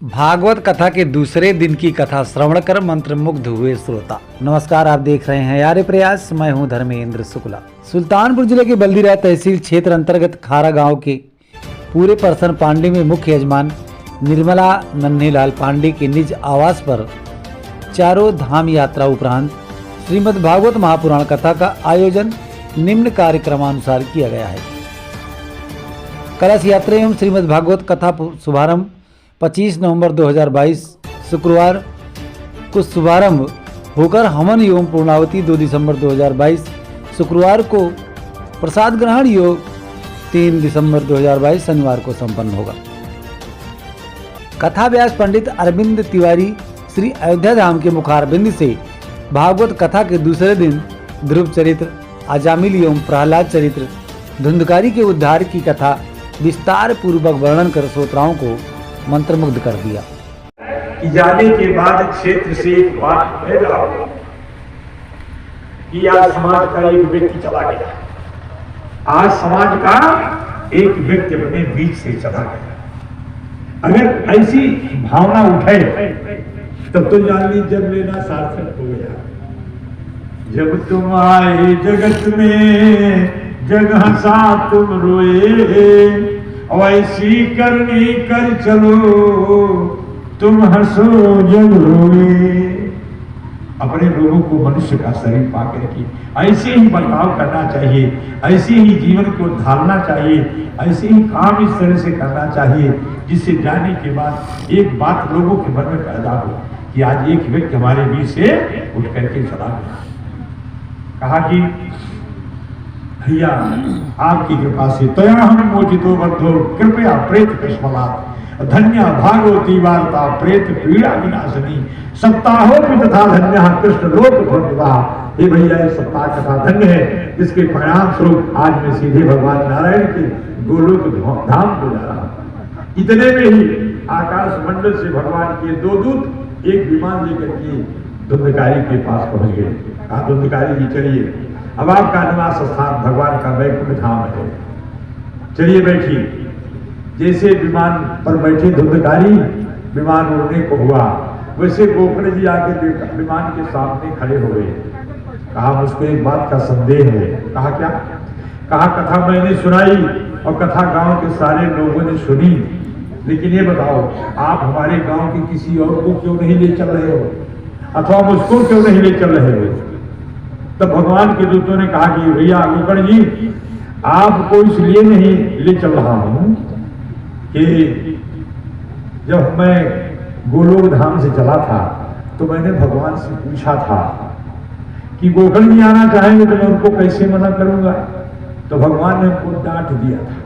भागवत कथा के दूसरे दिन की कथा श्रवण कर मंत्रमुग्ध हुए श्रोता। नमस्कार, आप देख रहे हैं यारे प्रयास। मैं हूं धर्मेंद्र शुक्ला। सुल्तानपुर जिले के बल्दीराय तहसील क्षेत्र अंतर्गत खारा गांव के पूरे परसन पांडे में मुख्य यजमान निर्मला नन्हेलाल पांडे के निज आवास पर चारों धाम यात्रा उपरांत श्रीमद् भागवत महापुराण कथा का आयोजन निम्न कार्यक्रमानुसार किया गया है। कलश यात्रा एवं श्रीमद् भागवत कथा शुभारंभ 25 नवंबर 2022 शुक्रवार को शुभारंभ होकर हवन एवं पूर्णावती 2 दिसंबर 2022 शुक्रवार को प्रसाद ग्रहण योग 3 दिसंबर 2022 शनिवार को संपन्न होगा। कथा व्यास पंडित अरविंद तिवारी श्री अयोध्या धाम के मुखारबिंद से भागवत कथा के दूसरे दिन ध्रुव चरित्र, अजामिल एवं प्रहलाद चरित्र, धुंधकारी के उद्धार की कथा विस्तार पूर्वक वर्णन कर श्रोताओं को मंत्रमुग्ध कर दिया। कि जाने के बाद क्षेत्र से एक बात पैदा हो कि आज समाज का एक व्यक्ति चला गया। आज समाज का एक व्यक्ति अपने बीच से चला गया। अगर ऐसी भावना उठे तब तो जान ली जब लेना सार्थक हो गया। जब तुम आए जगत में जग हंसा तुम रोए, ऐसी करनी कर चलो तुम हंसो जग रोए। अपने लोगों को मनुष्य का शरीर पाकर के ऐसे ही बर्ताव करना चाहिए, ऐसे ही जीवन को ढालना चाहिए, ऐसे ही काम इस तरह से करना चाहिए जिससे जाने के बाद एक बात लोगों के मन में पैदा हो कि आज एक व्यक्ति हमारे बीच से उठ करके चला गया। कहा कि भैया आपकी कृपा से तया हम मोचितो बद्धो कृपया प्रेत कस्मलात् धन्य भागवती वार्ता प्रेत पीड़ा विनाशनी सप्ताहो भी तथा धन्य कृष्ण लोक भगवा। हे भैया ये सप्ताह कथा धन्य है, जिसके परिणाम स्वरूप आज मैं सीधे भगवान नारायण के गोलोक धाम को जा रहा हूँ। इतने में ही आकाश मंडल से भगवान के 2 दूत एक विमान लेकर के धुंधकारी के पास पहुंच गए। कहा धुंधकारी जी चलिए, अब आपका निवास स्थान भगवान का वैकुंठ धाम है, चलिए बैठिए। जैसे विमान पर बैठे धुंधकारी विमान उड़ने को हुआ, वैसे गोकर्ण जी आके विमान के सामने खड़े हो गए। कहा मुझको एक बात का संदेह है। कहा क्या? कहा कथा मैंने सुनाई और कथा गांव के सारे लोगों ने सुनी, लेकिन ये बताओ आप हमारे गांव के किसी और को क्यों नहीं ले चल रहे हो, अथवा मुझको क्यों नहीं ले चल रहे हो? तब भगवान के दूतों ने कहा कि भैया गोकर्ण जी आपको इसलिए नहीं ले चल रहा हूं कि जब मैं गोलोक धाम से चला था तो मैंने भगवान से पूछा था कि गोकर्ण जी आना चाहेंगे तो मैं उनको कैसे मना करूंगा। तो भगवान ने उनको डांट दिया था,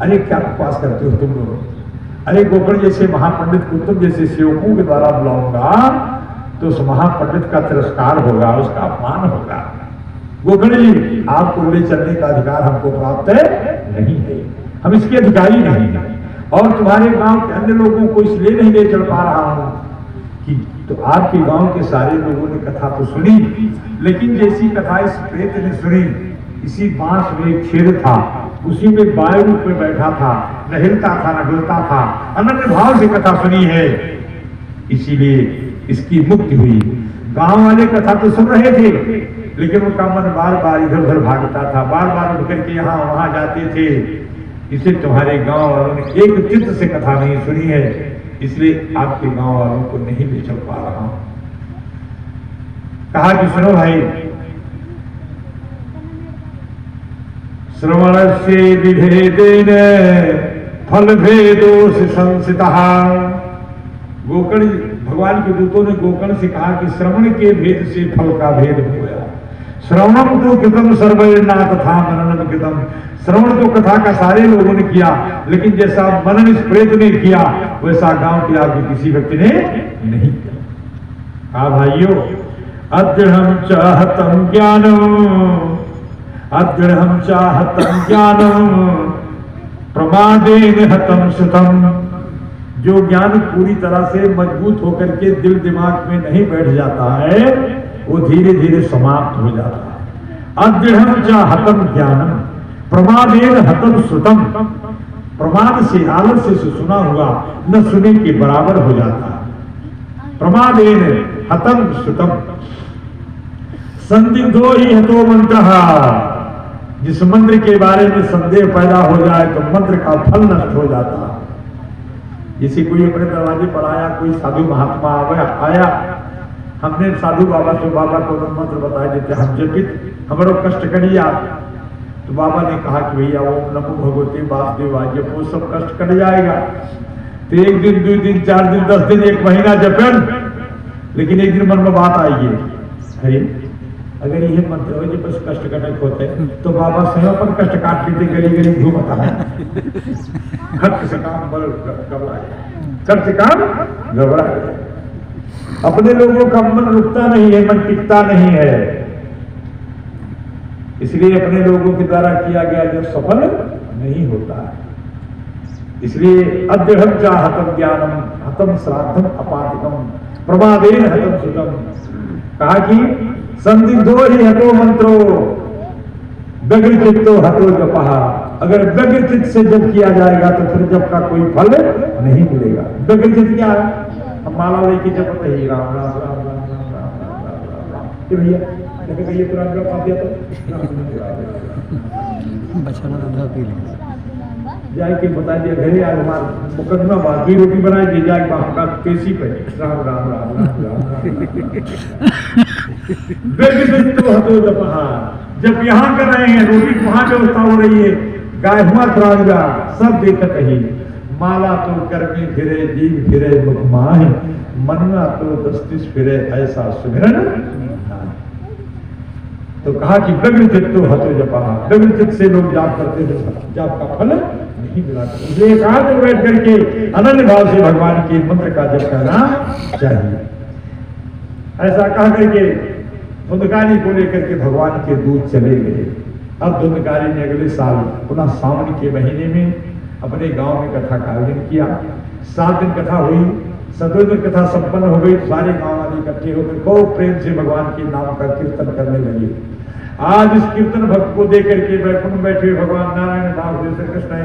अरे क्या बकवास करते हो तुम लोग, अरे गोकर्ण जैसे महापंडित को तुम जैसे सेवकों के द्वारा बुलाऊंगा तो उस महापंडित का तिरस्कार होगा, उसका अपमान होगा। गोकर्ण जी आपको ले चलने का अधिकार हमको प्राप्त नहीं है, हम इसके अधिकारी नहीं हैं। और तुम्हारे गांव के अन्य लोगों को इसलिए नहीं ले चल पा रहा हूं कि तो आपके गांव के सारे लोगों ने कथा तो सुनी, लेकिन जैसी कथा इस प्रेत ने सुनी, इसी बांस में एक छेद था, उसी में वायु रूप में बैठा था, न हिलता था न डुलता था, अनन्य भाव से कथा सुनी है, इसीलिए इसकी मुक्ति हुई। गांव वाले कथा तो सुन रहे थे, लेकिन उनका मन बार बार इधर उधर भागता था, बार बार उठ करके यहाँ वहां जाते थे। इसे तुम्हारे गांव वालों ने एक चित्त से कथा नहीं सुनी है, इसलिए आपके गांव वालों को नहीं ले चल पा रहा हूं। कहा कि सुनो भाई, श्रवण से विभेदेन फल भेदोष संसितः। गोकर्ण भगवान के दूतों ने गोकर्ण से कहा कि श्रवण के भेद से फल का भेद हो गया। श्रवणम तो कृतम सर्वैर्ना तथा मननम कृतम। श्रवण तो कथा का सारे लोगों ने किया, लेकिन जैसा मनन इस प्रेत ने किया वैसा गांव के आगे किसी व्यक्ति ने नहीं किया। कहा भाइयों, अदृढ़ं चाहतं ज्ञानम, अदृढ़ं चाहतं ज्ञानम प्रमादेन हतं श्रुतम्। जो ज्ञान पूरी तरह से मजबूत होकर के दिल दिमाग में नहीं बैठ जाता है, वो धीरे धीरे समाप्त हो जाता है। अदृढ़ं च हतं ज्ञानम प्रमादेन हतं श्रुतम्। प्रमाद से आलस्य से सुना हुआ न सुने के बराबर हो जाता है। प्रमादेन हतम श्रुतम संदिग्धो ही हतो मंत्र। जिस मंत्र के बारे में संदेह पैदा हो जाए तो मंत्र का फल नष्ट हो जाता है। जैसे कोई अपने दरवाजे पर आया, कोई साधु महात्मा आया, हमने साधु बाबा से बाबा को मंत्र बताए देते, हम जपित हमारो कष्ट करिया, तो बाबा ने कहा कि भैया ओम नमो भगवते वासुदेवाय जब वो सब कष्ट कट जाएगा। तो 1 दिन 2 दिन 4 दिन 10 दिन 1 महीना जपन, लेकिन एक दिन मन में बात आई है, अगर ये मंत्र हो बस कष्ट कटक होते तो बाबा स्वयं पर कष्ट काट पीते गली गली घूमता है। खर्च से काम बल घबरा गया, खर्च से काम घबरा गया। अपने लोगों का मन रुकता नहीं है, मन टिकता नहीं है, इसलिए अपने लोगों के द्वारा किया गया जो सफल नहीं होता है। इसलिए अद्यहम चा हतम ज्ञानम हतम श्राद्धम अपातिकम प्रमादेन हतम सुतम। कहा कि संदिग्धो ही हतो मंत्रो व्यग्र चित्तो हतो जपहा। अगर व्यग्र चित्त से जप किया जाएगा तो फिर जप का कोई फल नहीं मिलेगा। व्यग्र चित्त क्या है? हम माला लेके जपते ही राम राम राम राम राम राम राम राम राम। कि भैया देखो ये पुराना का पाप दिया तो जाए के बता दिया घरे आज हमारा मुकदमा बात भी रोटी बनाई दी जाए का पेशी पे राम राम राम राम राम राम। जब यहाँ कर रहे हैं रोटी वहां व्यवस्था हो रही है, गाय हुआ त्रांगा सब देखत ही। माला तो कर में फिरे जीव फिरे मुख माहे, मन्ना तो दस्तिस फिरे ऐसा सुमिरन। तो कहा कि व्यग्र चित्तो हतो जपा। व्यग्र चित्त से लोग जाप करते थे, जाप का फल नहीं मिला। इसलिए कहा तो बैठ करके अनन्य भाव से भगवान के मंत्र का जप करना चाहिए। ऐसा कह करके धुंधकारी को लेकर के भगवान के दूत चले गए। अब धुंधकारी ने अगले साल पुनः सावन के महीने में अपने गांव में कथा का आयोजन किया। 7 दिन कथा हुई, 7वें दिन कथा संपन्न हो गई। सारे गांव वाले इकट्ठे होकर बहुत प्रेम से भगवान के नाम का कीर्तन करने लगे। आज इस कीर्तन भक्त को देख करके वैकुंठ में बैठे भगवान नारायण वासुदेव श्री कृष्ण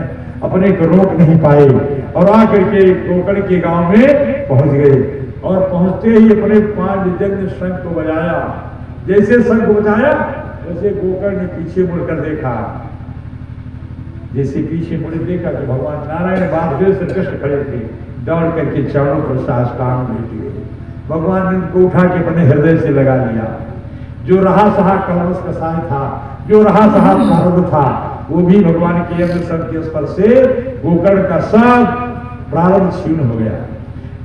अपने को रोक नहीं पाए और आकर के गोकर्ण के गांव में पहुंच गए। और पहुंचते ही अपने 5 जन्य शंख को बजाया। जैसे शंख बजाया वैसे गोकर्ण ने पीछे मुड़कर देखा। जैसे पीछे मुड़े देखा कि भगवान नारायण वासुदेव श्री कृष्ण खड़े थे, दौड़ करके चरणों पर साष्टांग लेट गए। भगवान ने उनको उठा के अपने हृदय से लगा लिया। जो रहा सहा कलमस कसाय था, जो रहा सहा प्रारब्ध था, वो भी भगवान के अमृत शब्द के स्पर्श से गोकर्ण का सब प्रारब्ध क्षीण हो गया।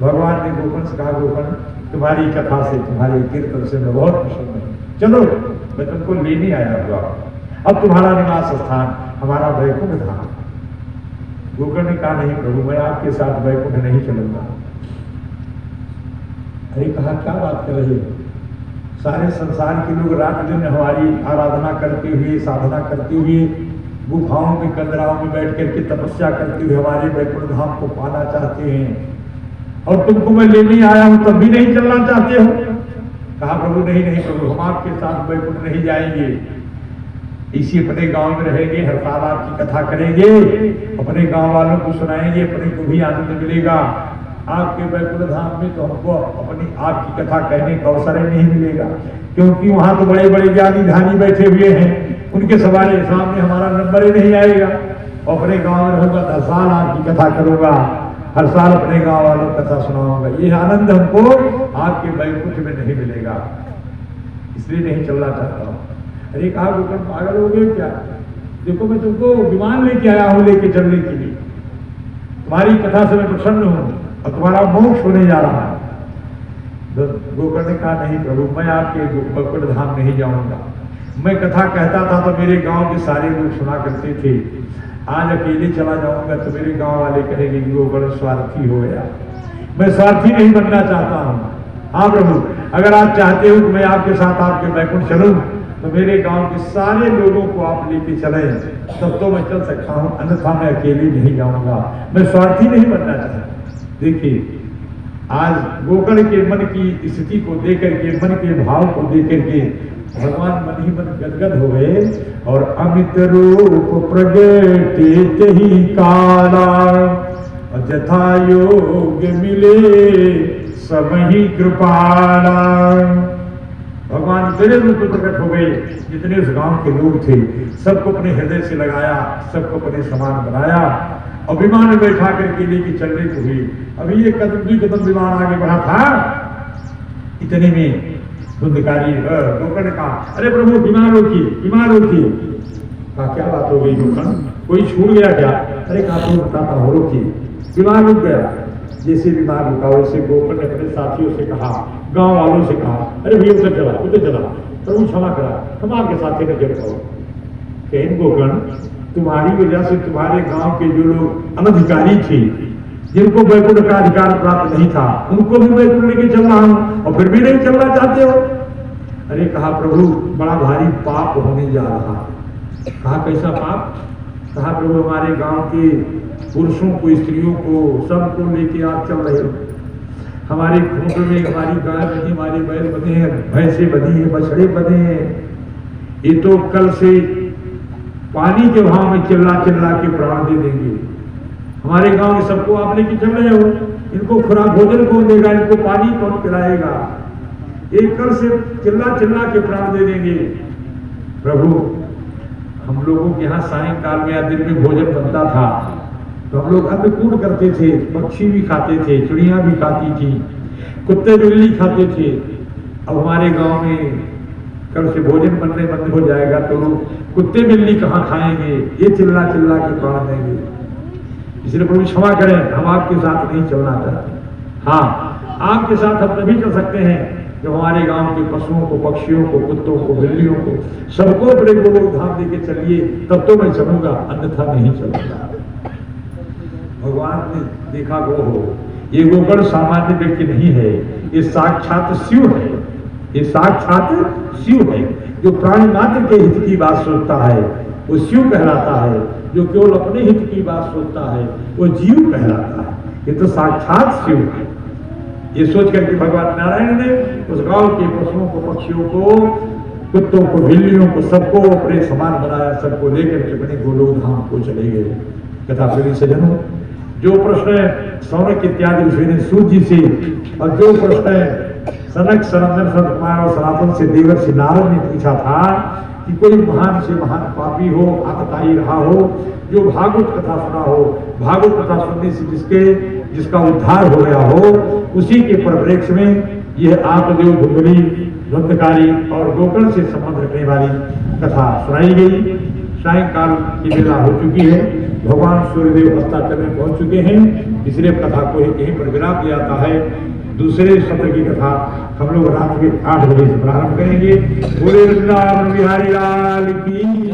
भगवान ने गोकर्ण से कहा, गोकर्ण तुम्हारी कथा से, तुम्हारे कीर्तन से मैं बहुत प्रसन्न हूँ, चलो मैं तुमको लेने आया हुआ। अब तुम्हारा निवास स्थान हमारा वैकुंठ धाम। गोकर्ण ने कहा, नहीं प्रभु मैं आपके साथ वैकुंठ नहीं चलूंगा। अरे कहा क्या बात कर रहे हो? सारे संसार के लोग रात दिन हमारी आराधना करते हुए, साधना करते हुए, गुफाओं में कंदराओं में बैठ करके तपस्या करते हुए हमारे वैकुंठ धाम को पाना चाहते हैं, और तुमको मैं लेने आया हूं तब भी नहीं चलना चाहते हो? कहा प्रभु नहीं नहीं प्रभु, हम आपके साथ वैकुंठ नहीं जाएंगे, इसी अपने गांव में रहेंगे, हर साल आपकी कथा करेंगे, अपने गांव वालों को सुनाएंगे, अपने को भी आनंद मिलेगा। आपके वैकुंठ धाम में तो हमको अपनी आपकी कथा कहने का अवसर ही नहीं मिलेगा, क्योंकि वहां तो बड़े बड़े ज्ञानी ध्यानी बैठे हुए हैं, उनके सवारे सामने हमारा नंबर ही नहीं आएगा। अपने गांव में रहूंगा, हर साल आपकी कथा करूंगा, हर साल अपने गांव वालों को कथा सुनाऊंगा, ये आनंद हमको आपके वैकुंठ में नहीं मिलेगा, इसलिए नहीं चलना चाहता हूँ। अरे कहा गोकर्ण पागल हो गए क्या? देखो मैं तुमको विमान लेके आया हूँ, लेके चलने के लिए, तुम्हारी कथा से मैं प्रसन्न हूँ और तुम्हारा मोक्ष होने जा रहा है। गोकर्ण ने कहा नहीं प्रभु, मैं आपके वैकुंठ धाम नहीं जाऊंगा। मैं कथा कहता था तो मेरे गांव के सारे लोग सुना करते थे, आज अकेले चला जाऊंगा तो मेरे गांव वाले कहेंगे कि गोकर्ण स्वार्थी हो गया। मैं स्वार्थी नहीं बनना चाहता हूँ। हाँ प्रभु, अगर आप चाहते हो कि मैं आपके साथ आपके वैकुंठ चलूं तो मेरे गांव के सारे लोगों को आप लेके चले, तब तो मैं चल सकता हूँ, अन्यथा मैं अकेले नहीं जाऊंगा। मैं स्वार्थी नहीं बनना चाहता। देखिए आज गोकर्ण के मन की स्थिति को देकर के, मन के भाव को देकर के भगवान मन ही मन गदगद हो गए और अमित रूप प्रगटे ही काला, जथा योग मिले सब ही कृपाला। भगवान तेरे रूप में प्रकट हो गए। जितने उस गांव के लोग थे सबको अपने हृदय से लगाया, सबको अपने समान बनाया और विमान में बैठा करके लेके चलने को हुई। अभी ये कदम विमान आगे बढ़ा था, इतने में धुंधकारी गोकर्ण का, अरे प्रभु विमान रोकिए, विमान रोकिए। कहा क्या बात हो गई गोकर्ण, कोई छूट गया क्या? अरे कहा तो बताता हो, रोकिए। विमान रुक गया। जैसे विमान रुका वैसे गोकर्ण ने अपने साथियों से कहा, गांव वालों से कहा, अरे भैया उधर चला, उधर चला, प्रभु क्षमा करा, हम आपके साथी न चल पाओ। कहें गोकर्ण, तुम्हारी वजह से तुम्हारे गांव के जो लोग अनधिकारी थे, जिनको वैकुंठ का अधिकार प्राप्त नहीं था, उनको भी वैकुंठ लेके चल रहा हूं और फिर भी नहीं चलना चाहते हो। अरे कहा प्रभु बड़ा भारी पाप होने जा रहा। कहा कैसा पाप? कहा प्रभु हमारे गांव के पुरुषों को, स्त्रियों को, सबको लेके आप चल रहे हो। हमारे खूंट में हमारी गाय बनी, हमारे बैल बने हैं, भैंसे बनी है, बछड़े बने हैं। ये तो कल से पानी के भाव में चिल्ला चिल्ला के प्राण दे देंगे। हमारे गांव में सबको आप लेके चल रहे हो, इनको खुराक भोजन कौन देगा, इनको पानी कौन पिलाएगा? एक कल से चिल्ला चिल्ला के प्राण दे देंगे। प्रभु हम लोगों के यहाँ सायंकाल में या दिन में भोजन बनता था तो हम लोग अन्नकूट करते थे, पक्षी भी खाते थे, चिड़िया भी खाती थी, कुत्ते बिल्ली खाते थे। अब हमारे गांव में कल से भोजन बनने बंद हो जाएगा तो लोग कुत्ते बिल्ली कहाँ खाएंगे? ये चिल्ला चिल्ला के प्राण देंगे। इसलिए प्रभु क्षमा करें, हम आपके साथ नहीं चलना चाहते। हाँ, आपके साथ हम तभी चल सकते हैं जब हमारे गांव के पशुओं को, पक्षियों को, कुत्तों को, बिल्लियों को, सबको अपने गोलोक धाम देके चलिए, तब तो मैं चलूंगा, अन्यथा नहीं चलूंगा। भगवान ने देखा वो हो, ये गोकर्ण सामान्य व्यक्ति नहीं है, ये साक्षात शिव है। ये साक्षात शिव है। जो प्राणी मात्र के हित की बात सोचता है वो शिव कहलाता है, जो केवल अपने हित की बात सोचता है वो जीव कहलाता है। ये तो साक्षात शिव है। ये सोच करके भगवान नारायण ने उस गांव के पशुओं को, पक्षियों को, कुत्तों को, बिल्लियों को, सबको अपने समान बनाया, सबको लेकर के अपने गोलोक धाम को चले गए। कथा प्रेमी सज्जनों, जो प्रश्न सौनक इत्यादि ऋषि ने सूत जी से और जो प्रश्न सनक, सनंदन, संत कुमार और सनातन से देवर्षि नारद ने पूछा था कि कोई महान से महान पापी हो, आतताई रहा हो, जो भागवत कथा सुना हो, भागवत कथा सुनने से जिसका उद्धार हो गया हो, उसी के परिप्रेक्ष्य में यह आत्मदेव धुंधली, धुंधकारी और गोकर्ण से संबंध रखने वाली कथा सुनाई गई। सायंकाल की वेला हो चुकी है, भगवान सूर्यदेव अस्ताचल में पहुंच चुके हैं, इसलिए कथा को यहीं पर विराम दिया जाता है। दूसरे सत्र की कथा हम लोग रात के 8 बजे से प्रारंभ करेंगे। बोले वृंदावन बिहारी लाल की।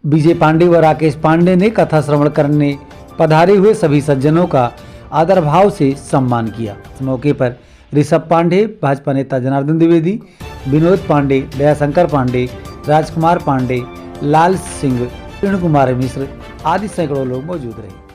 विजय पांडे व राकेश पांडे ने कथा श्रवण करने पधारे हुए सभी सज्जनों का आदर भाव से सम्मान किया। इस मौके पर ऋषभ पांडे, भाजपा नेता जनार्दन द्विवेदी, विनोद पांडे, दयाशंकर पांडे, राजकुमार पांडे, लाल सिंह, किरण कुमार मिश्र आदि सैकड़ों लोग मौजूद रहे।